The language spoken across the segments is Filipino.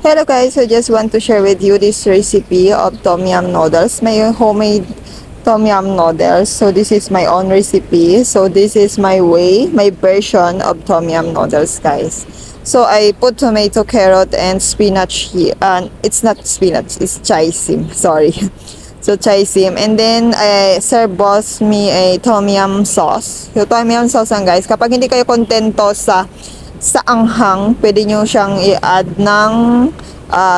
Hello guys, I just want to share with you this recipe of tom yum noodles. My homemade tom yum noodles. So this is my own recipe. So this is my way, my version of tom yum noodles, guys. So I put tomato, carrot, and spinach here. And it's not spinach, it's chisim. Sorry. So chisim. And then Sir boss me a tom yum sauce. So tom yum sauce lang, guys. Kapag hindi kayo kontento sa anghang, pwede nyo siyang i-add ng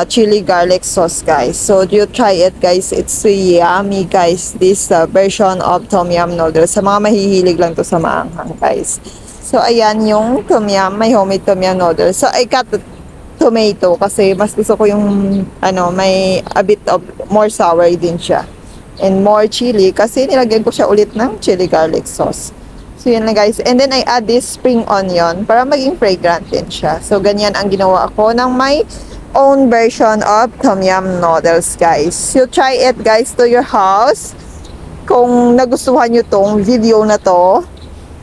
chili garlic sauce, guys. So you try it, guys. It's so yummy, guys. This version of tom yum noodles. Sa mga mahihilig lang to sa maanghang, guys. So ayan yung tom yum, may homemade tom yum noodles. So I cut the tomato kasi mas gusto ko yung may a bit of more sour din siya. And more chili kasi nilagyan ko siya ulit ng chili garlic sauce. So, yun lang, guys. And then, I add this spring onion para maging fragrant din siya. So, ganyan ang ginawa ko ng my own version of tom yum noodles, guys. So, try it, guys, to your house. Kung nagustuhan nyo tong video na to,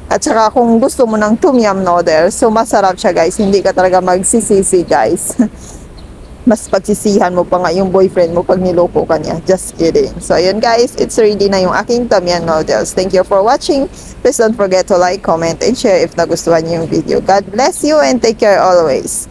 at saka kung gusto mo ng tom yum noodles, so masarap siya, guys. Hindi ka talaga magsisisi, guys. Mas pagsisihan mo pa nga yung boyfriend mo pag niloko ka niya. Just kidding. So, ayun guys, it's ready na yung aking tom yum noodles. Thank you for watching. Please don't forget to like, comment, and share if nagustuhan niyo yung video. God bless you and take care always.